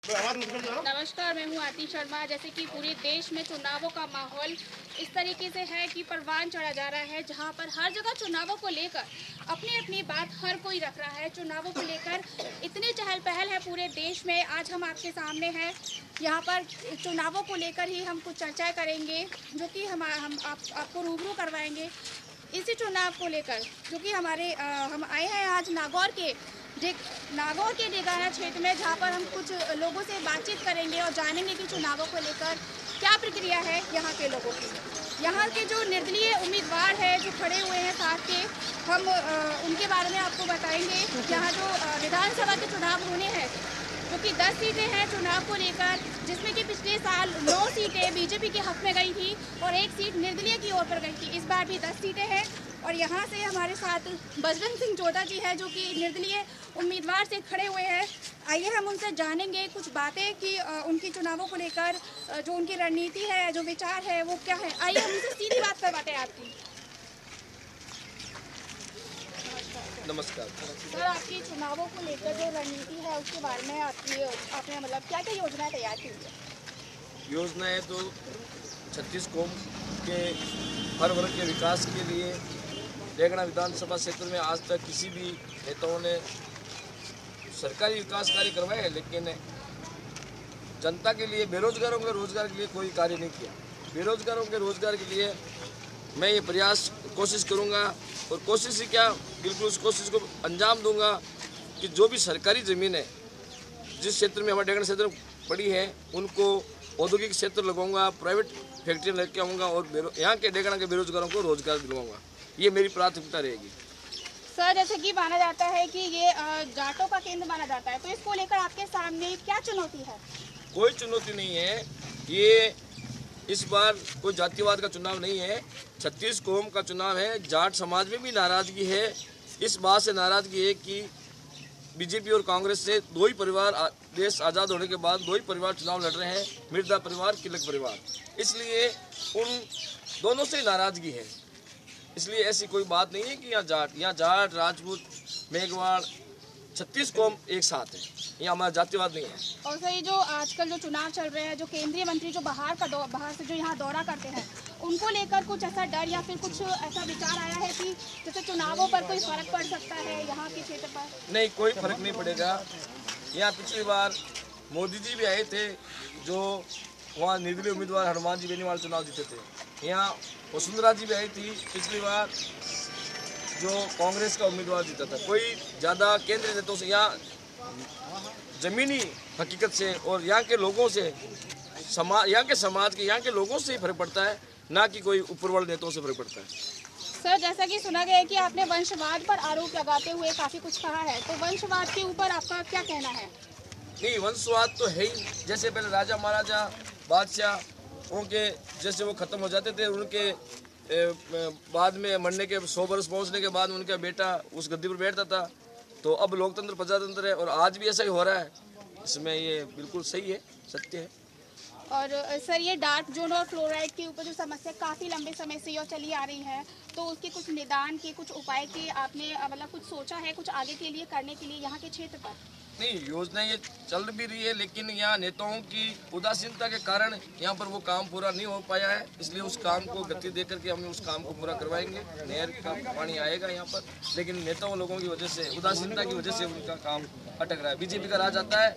नमस्कार, मैं हूँ आरती शर्मा। जैसे कि पूरे देश में चुनावों का माहौल इस तरीके से है कि परवान चढ़ा जा रहा है, जहाँ पर हर जगह चुनावों को लेकर अपनी अपनी बात हर कोई रख रहा है। चुनावों को लेकर इतनी चहल पहल है पूरे देश में। आज हम आपके सामने हैं, यहाँ पर चुनावों को लेकर ही हम कुछ चर्चा करेंगे, जो कि हम आपको रूबरू करवाएंगे इसी चुनाव को लेकर, जो कि हम आए हैं आज नागौर के डेगाना क्षेत्र में, जहां पर हम कुछ लोगों से बातचीत करेंगे और जानेंगे कि चुनावों को लेकर क्या प्रक्रिया है यहाँ के लोगों की। यहाँ के जो निर्दलीय उम्मीदवार है जो खड़े हुए हैं साथ के, हम उनके बारे में आपको बताएंगे। यहाँ जो विधानसभा के चुनाव होने हैं, जो कि 10 सीटें हैं चुनाव को लेकर, जिसमें कि पिछले साल 9 सीटें बीजेपी के हक में गई थी और 1 सीट निर्दलीय की ओर पर गई थी। इस बार भी 10 सीटें हैं और यहाँ से हमारे साथ बजरंग सिंह जोधा जी है, जो कि निर्दलीय उम्मीदवार से खड़े हुए हैं। आइए हम उनसे जानेंगे कुछ बातें कि उनकी चुनावों को लेकर जो उनकी रणनीति है, जो विचार है, वो क्या है। आइए हम उनसे सीधी बात करवाते हैं आपकी। नमस्कार सर, आपकी चुनावों को लेकर जो रणनीति है उसके बारे में आपने मतलब क्या क्या योजनाएं तैयार की हुई है? योजनाएं तो 36 कौम के हर वर्ग के विकास के लिए डेगना विधानसभा क्षेत्र में आज तक किसी भी नेताओं ने सरकारी विकास कार्य करवाए हैं, लेकिन जनता के लिए, बेरोजगारों के रोजगार के लिए कोई कार्य नहीं किया। बेरोजगारों के रोजगार के लिए मैं ये कोशिश करूँगा और कोशिश ही क्या, बिल्कुल उस कोशिश को अंजाम दूंगा कि जो भी सरकारी ज़मीन है जिस क्षेत्र में हमारे डेगना क्षेत्र पड़ी है, उनको औद्योगिक क्षेत्र लगाऊंगा, प्राइवेट फैक्ट्री लेके आऊँगा और यहाँ के डेगना के बेरोजगारों को रोजगार दिलवाऊंगा। ये मेरी प्राथमिकता रहेगी। सर, जैसे कि माना जाता है कि ये जाटों का केंद्र माना जाता है, तो इसको लेकर आपके सामने क्या चुनौती है? कोई चुनौती नहीं है। ये इस बार कोई जातिवाद का चुनाव नहीं है, 36 कौम का चुनाव है। जाट समाज में भी नाराजगी है। इस बात से नाराजगी है कि बीजेपी और कांग्रेस से दो ही परिवार, देश आज़ाद होने के बाद दो ही परिवार चुनाव लड़ रहे हैं, मिर्जा परिवार, किलक परिवार। इसलिए उन दोनों से नाराजगी है। इसलिए ऐसी कोई बात नहीं है कि यहाँ जाट, राजपूत, मेघवाड़, 36 कौम एक साथ है। यहाँ हमारा जातिवाद नहीं है। और सर, ये जो आजकल जो चुनाव चल रहे हैं, जो केंद्रीय मंत्री जो बाहर से जो यहाँ दौरा करते हैं, उनको लेकर कुछ ऐसा डर या फिर कुछ ऐसा विचार आया है कि जैसे चुनावों पर कोई फर्क पड़ सकता है यहाँ के क्षेत्र पर? नहीं, कोई फर्क नहीं पड़ेगा। यहाँ पिछली बार मोदी जी भी आए थे, जो वहाँ निर्दलीय उम्मीदवार हनुमान जी बेनीवाल चुनाव जीते थे। यहाँ वसुंधरा जी भी आई थी पिछली बार, जो कांग्रेस का उम्मीदवार जीता था। कोई ज़्यादा केंद्रीय नेताओं से, यहाँ ज़मीनी हकीकत से और यहाँ के लोगों से, यहाँ के समाज के, यहाँ के लोगों से ही फर्क पड़ता है, ना कि कोई ऊपरवाले नेताओं से फर्क पड़ता है। सर, जैसा कि सुना गया है कि आपने वंशवाद पर आरोप लगाते हुए काफ़ी कुछ कहा है, तो वंशवाद के ऊपर आपका क्या कहना है? नहीं, वंशवाद तो है ही। जैसे पहले राजा महाराजा बादशाह उनके जैसे वो ख़त्म हो जाते थे, उनके बाद में मरने के 100 वर्ष पहुंचने के बाद उनका बेटा उस गद्दी पर बैठता था। तो अब लोकतंत्र प्रजातंत्र है और आज भी ऐसा ही हो रहा है। इसमें ये बिल्कुल सही है, सत्य है। और सर, ये डार्क जोन और फ्लोराइड के ऊपर जो समस्या काफ़ी लंबे समय से चली आ रही है, तो उसके कुछ निदान के, कुछ उपाय के आपने मतलब कुछ सोचा है कुछ आगे के लिए करने के लिए यहाँ के क्षेत्र पर? नहीं, योजना ये चल भी रही है, लेकिन यहाँ नेताओं की उदासीनता के कारण यहाँ पर वो काम पूरा नहीं हो पाया है। इसलिए उस काम को गति दे करके हम उस काम को पूरा करवाएंगे। नहर का पानी आएगा यहाँ पर, लेकिन नेताओं लोगों की वजह से, उदासीनता की वजह से उनका काम अटक रहा है। बीजेपी का राज आता है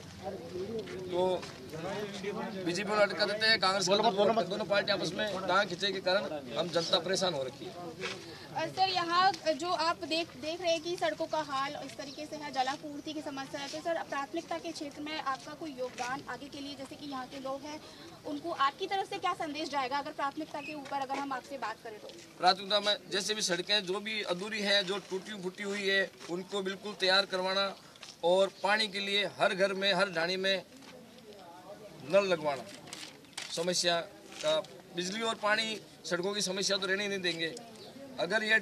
तो बीजेपी में अटका देते हैं, कांग्रेस का, दोनों पार्टी आपस में टांग खींचे के कारण हम जनता परेशान हो रखी है। सर, यहाँ जो आप देख रहे हैं कि सड़कों का हाल इस तरीके से है, जलापूर्ति की समस्या है, तो सर प्राथमिकता के क्षेत्र में आपका कोई योगदान आगे के लिए, जैसे कि यहाँ के लोग हैं, उनको आपकी तरफ से क्या संदेश जाएगा अगर प्राथमिकता के ऊपर अगर हम आपसे बात करें? तो प्राथमिकता में जैसे भी सड़कें जो भी अधूरी है, जो टूटी फूटी हुई है, उनको बिल्कुल तैयार करवाना और पानी के लिए हर घर में, हर ढाणी में नल लगवाना। समस्या का बिजली और पानी, सड़कों की समस्या तो रहने ही नहीं देंगे। अगर ये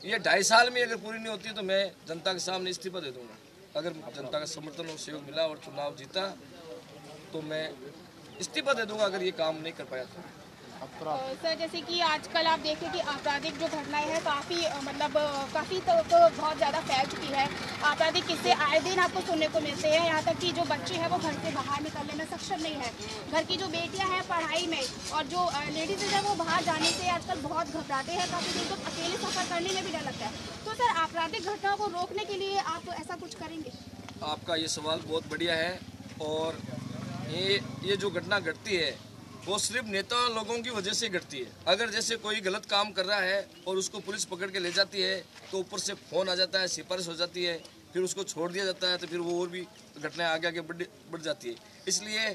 2.5 साल में अगर पूरी नहीं होती तो मैं जनता के सामने इस्तीफा दे दूंगा। अगर जनता का समर्थन और सहयोग मिला और चुनाव जीता तो मैं इस्तीफा दे दूंगा, अगर ये काम नहीं कर पाया तो। सर, जैसे कि आजकल आप देखें कि आपराधिक जो घटनाएं हैं काफ़ी काफ़ी तो बहुत ज़्यादा फैल चुकी है। आपराधिक किस्से आए दिन आपको सुनने को मिलते हैं। यहाँ तक कि जो बच्चे हैं वो घर से बाहर निकलने में सक्षम नहीं है। घर की जो बेटियां हैं पढ़ाई में, और जो लेडीज़ हैं वो बाहर जाने से आजकल बहुत घबराते हैं। काफ़ी दिन तक अकेले सफ़र करने में भी डर लगता है। तो सर, आपराधिक घटनाओं को रोकने के लिए आप ऐसा कुछ करेंगे? आपका ये सवाल बहुत बढ़िया है। और ये जो घटना घटती है वो सिर्फ नेता लोगों की वजह से घटती है। अगर जैसे कोई गलत काम कर रहा है और उसको पुलिस पकड़ के ले जाती है तो ऊपर से फ़ोन आ जाता है, सिफारिश हो जाती है, फिर उसको छोड़ दिया जाता है, तो फिर वो और भी घटनाएं आगे आगे बढ़ जाती है। इसलिए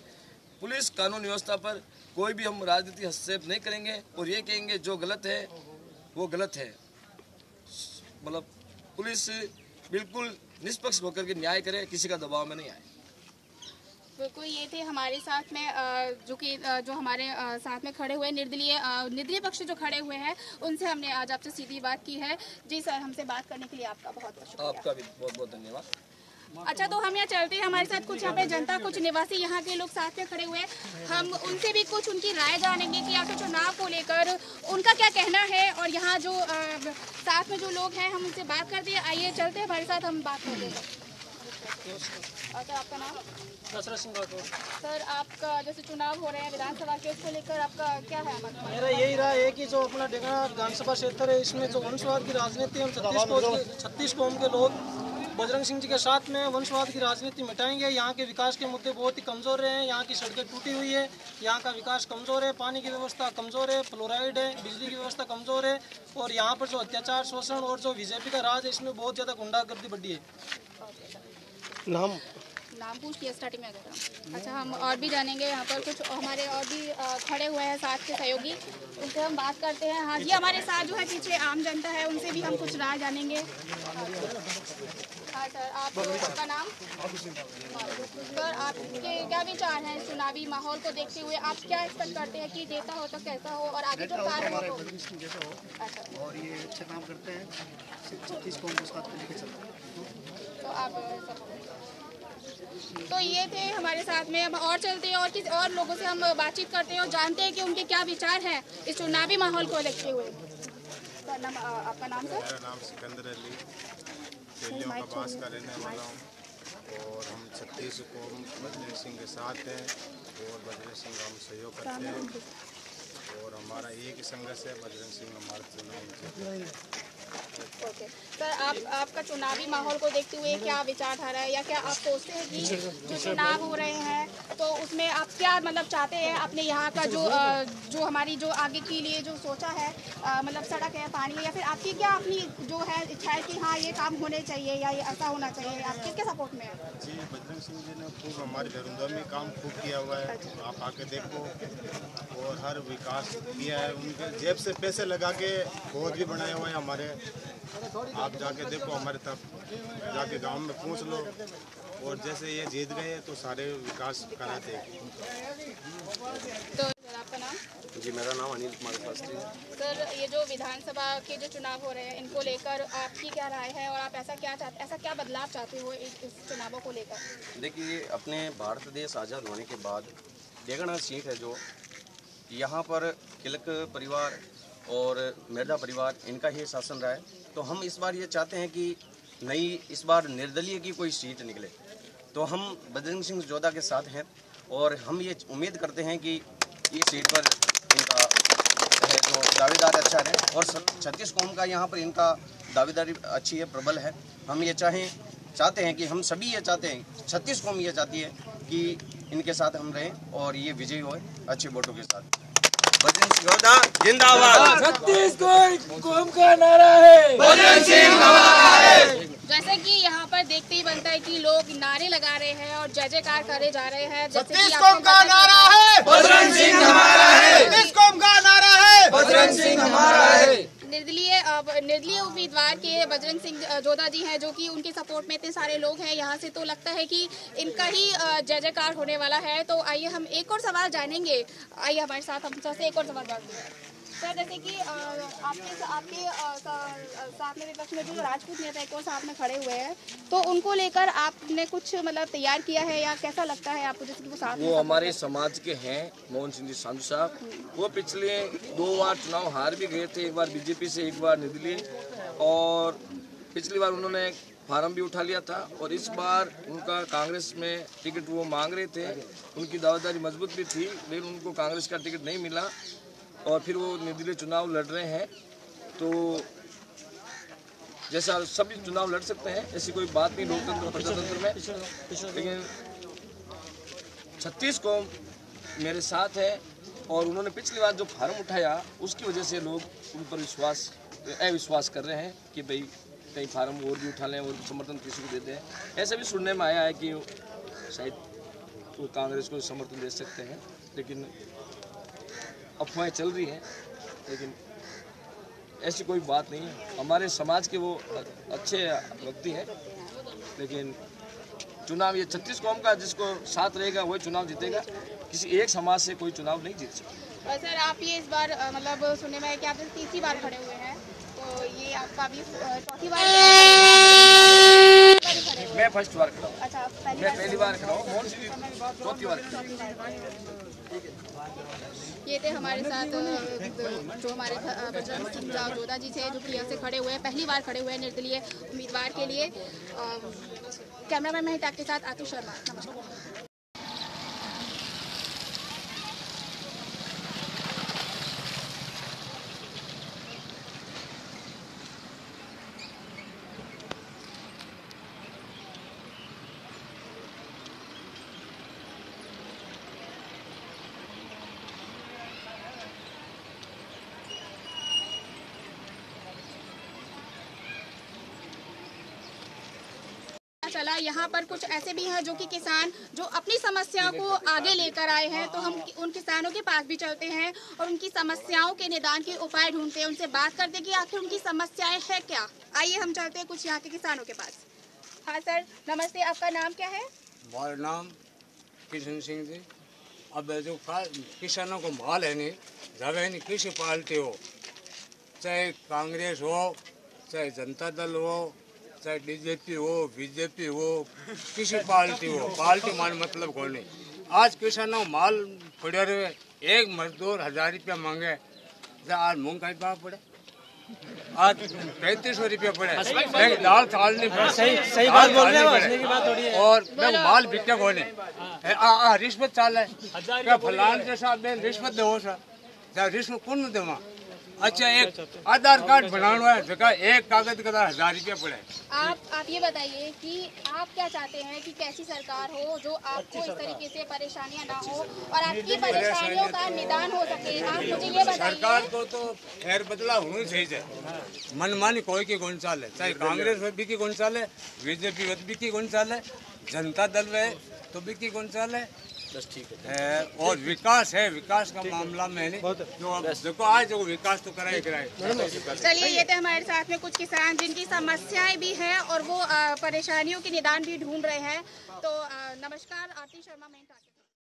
पुलिस कानून व्यवस्था पर कोई भी हम राजनीतिक हस्तक्षेप नहीं करेंगे और ये कहेंगे जो गलत है वो गलत है। मतलब पुलिस बिल्कुल निष्पक्ष होकर के न्याय करे, किसी का दबाव में नहीं आए। बिल्कुल, ये थे हमारे साथ में जो हमारे साथ में खड़े हुए निर्दलीय पक्ष जो खड़े हुए हैं, उनसे हमने आज आपसे सीधी बात की है। जी सर, हमसे बात करने के लिए आपका बहुत बहुत शुक्रिया। आपका भी बहुत बहुत धन्यवाद। अच्छा, तो हम यहाँ चलते हैं। हमारे साथ कुछ यहाँ पे जनता, कुछ निवासी यहाँ के लोग साथ में खड़े हुए हैं। हम उनसे भी कुछ उनकी राय जानेंगे कि आखिर चुनाव को लेकर उनका क्या कहना है। और यहाँ जो साथ में जो लोग हैं, हम उनसे बात करते हैं। आइए चलते हैं, हमारे साथ हम बात करते हैं। अच्छा, आपका नाम? सर, आपका जैसे चुनाव हो रहे हैं विधानसभा के, उसको लेकर आपका क्या है? मेरा यही राय है कि जो अपना डेंगना विधानसभा क्षेत्र है, इसमें जो वंशवाद की राजनीति, हम 36 कौम के लोग बजरंग सिंह जी के साथ में वंशवाद की राजनीति मिटाएंगे। यहाँ के विकास के मुद्दे बहुत ही कमज़ोर रहे हैं। यहाँ की सड़कें टूटी हुई है, यहाँ का विकास कमज़ोर है, पानी की व्यवस्था कमज़ोर है, फ्लोराइड है, बिजली की व्यवस्था कमज़ोर है। और यहाँ पर जो अत्याचार, शोषण और जो बीजेपी का राज है, इसमें बहुत ज़्यादा गुंडागर्दी बढ़ी है। नाम पूछ लिया स्टार्टिंग में अगर। अच्छा, हम और भी जानेंगे। यहाँ पर कुछ हमारे और भी खड़े हुए हैं साथ के सहयोगी, उनसे हम बात करते हैं। हाँ जी, हमारे साथ जो है पीछे आम जनता है, उनसे भी हम कुछ राय जानेंगे। हाँ सर, आपका नाम? सर, आपके क्या विचार हैं चुनावी माहौल को देखते हुए? आप क्या एक्सपेक्ट करते हैं कि देता हो तो कैसा हो और आगे जो कार्य हो? अच्छा, और ये अच्छे काम करते हैं, 36 कौम को साथ में लेके चलते हैं। तो आप तो ये थे हमारे साथ में। हम और चलते हैं और किसी और लोगों से हम बातचीत करते हैं और जानते हैं कि उनके क्या विचार हैं इस चुनावी माहौल को देखते हुए। आपका नाम सर? मेरा नाम सिकंदर अली, तेलियों का बास का रहने वाला हूँ और हम 36 कौम बजरंग सिंह के साथ हैं और बजरंग सिंह का हम सहयोग करते हैं और हमारा एक ही संघर्ष है, बजरंग सिंह हमारा चुनाव। ओके सर, आपका चुनावी माहौल को देखते हुए क्या विचारधारा है, या क्या आप सोचते हैं कि जो चुनाव हो रहे हैं तो उसमें आप क्या चाहते हैं अपने यहाँ का जो हमारी जो आगे के लिए जो सोचा है, सड़क है, पानी है, या फिर आपकी क्या अपनी जो है इच्छा है कि हाँ ये काम होने चाहिए या ये ऐसा होना चाहिए? आप किसके सपोर्ट में है? जी, बजरंग सिंह जी ने खूब हमारे दरुंदा में काम खूब किया हुआ है, आप आके देखो। और हर विकास किया है, उनके जेब से पैसे लगा के पौध भी बनाए हुए हैं हमारे। आप जाके देखो, हमारे तक जाके गांव में पूछ लो। और जैसे ये जीत गए तो सारे विकास कराते हैं। तो सर, आपका नाम? जी, मेरा नाम अनिल कुमार शास्त्री है। सर, ये जो विधानसभा के जो चुनाव हो रहे हैं, इनको लेकर आपकी क्या राय है और आप ऐसा क्या बदलाव चाहते हो इस चुनावों को लेकर? देखिए, अपने भारत देश आज़ाद होने के बाद डेंगना सीट है जो, यहाँ पर किलक परिवार और मिर्जा परिवार, इनका ही शासन रहा है। तो हम इस बार ये चाहते हैं कि इस बार निर्दलीय की कोई सीट निकले। तो हम बजरंग सिंह जोधा के साथ हैं और हम ये उम्मीद करते हैं कि ये सीट पर इनका है जो दावेदार अच्छा है और 36 कौम का यहाँ पर इनका दावेदारी अच्छी है, प्रबल है। हम ये चाहते हैं कि हम सभी ये चाहते हैं, 36 कौम ये चाहती है कि इनके साथ हम रहें और ये विजयी होए अच्छे वोटों के साथ। बजरंग सिंह जोधा जिंदाबाद। 36 कौम का नारा है, बजरंग सिंह हमारा है। जैसे कि यहाँ पर देखते ही बनता है कि लोग नारे लगा रहे हैं और जय जयकार करे जा रहे हैं। 36 कौम का नारा है, बजरंग सिंह हमारा है। 36 कौम का नारा है, बजरंग सिंह हमारा है। निर्दलीय उम्मीदवार के बजरंग सिंह जोधा जी हैं, जो कि उनके सपोर्ट में इतने सारे लोग हैं यहाँ से, तो लगता है कि इनका ही जय जयकार होने वाला है। तो आइए हम एक और सवाल जानेंगे। आइए हमारे साथ, हम सबसे एक और सवाल जानते हैं। सर जैसे कि आपके साथ में विपक्ष में जो राजपूत नेता एक और साथ में खड़े हुए हैं, तो उनको लेकर आपने कुछ मतलब तैयार किया है या कैसा लगता है आपको, जैसे कि वो साथ में वो हमारे समाज के हैं, मोहन सिंह जी संधू साहब। वो पिछले 2 बार चुनाव हार भी गए थे, एक बार बीजेपी से, एक बार निर्दलीय, और पिछली बार उन्होंने फार्म भी उठा लिया था, और इस बार उनका कांग्रेस में टिकट वो मांग रहे थे। उनकी दावेदारी मजबूत भी थी, लेकिन उनको कांग्रेस का टिकट नहीं मिला और फिर वो निर्दलीय चुनाव लड़ रहे हैं। तो जैसा सभी चुनाव लड़ सकते हैं, ऐसी कोई बात नहीं लोकतंत्र प्रजातंत्र में, लेकिन 36 कौम मेरे साथ है और उन्होंने पिछली बार जो फार्म उठाया उसकी वजह से लोग उन पर अविश्वास कर रहे हैं कि भाई कहीं फार्म और भी उठा लें और समर्थन किसी को देते हैं। ऐसा भी सुनने में आया है कि शायद वो कांग्रेस को समर्थन दे सकते हैं, लेकिन अफवाहें चल रही हैं, लेकिन ऐसी कोई बात नहीं है। हमारे समाज के वो अच्छे व्यक्ति हैं, लेकिन चुनाव ये 36 कौम का जिसको साथ रहेगा वही चुनाव जीतेगा, किसी एक समाज से कोई चुनाव नहीं जीत सकता। सर आप ये इस बार मतलब सुनने में है कि आप तीसरी बार खड़े हुए हैं, तो ये आपका भी चौथी बार मैं फर्स्ट बार खड़ा हूँ। अच्छा, मैं पहली बार खड़ा हूँ, मोहन सिंह चौथी बार। ये थे हमारे साथ जो हमारे बजरंग सिंह जोधा जी थे, जो प्रिया से खड़े हुए हैं, पहली बार खड़े हुए हैं निर्दलीय उम्मीदवार के लिए। कैमरामैन महिताब के साथ आतिश शर्मा, नमस्कार। चला यहाँ पर कुछ ऐसे भी हैं जो कि किसान जो अपनी समस्या को आगे लेकर आए हैं, तो हम उन किसानों के पास भी चलते हैं और उनकी समस्याओं के निदान के उपाय ढूंढते हैं, उनसे बात करते हैं कि आखिर उनकी समस्याएं हैं क्या। आइए हम चलते हैं कुछ यहाँ के किसानों के पास। हाँ सर नमस्ते, आपका नाम क्या है? हमारा नाम किशन सिंह जी। अब जो किसानों को माल है नहीं, जब है नहीं किसी पार्टी हो, चाहे कांग्रेस हो, चाहे जनता दल हो, चाहे बीजेपी हो, बीजेपी हो, किसी पार्टी हो, पार्टी मान मतलब को नहीं। आज किसानों माल पड़े रहे, एक मजदूर 1000 रुपया मांगे, आज महंगाई पाव पड़े, आज 3500 रुपया पड़े, दाल चावल नहीं पड़े, सही बात बोल रहे हैं, और माल बिके को नहीं, रिश्वत चाल है, क्या फलान के साथ में रिश्वत दो सर, रिश्वत कौन देवा। अच्छा एक आधार कार्ड बनाना है, जगह एक कागज का 1000 रुपया पड़े। आप ये बताइए कि आप क्या चाहते हैं कि कैसी सरकार हो जो आपको इस तरीके से परेशानियां ना हो और आपकी परेशानियों का निदान हो सके। आप मुझे ये बताइए। सरकार को तो फेर बदला होनी चाहिए, मनमानी कोई की कौन चाल है, चाहे कांग्रेस भी की कौन चाल है, बीजेपी भी की कौन चाल है, जनता दल है तो भी की कौन चाल है, बस ठीक है। और विकास है, विकास का मामला में नहीं, जो देखो आज जो विकास तो कराए। चलिए ये थे हमारे साथ में कुछ किसान जिनकी समस्याएं भी हैं और वो परेशानियों के निदान भी ढूंढ रहे हैं। तो नमस्कार, आरती शर्मा, मैं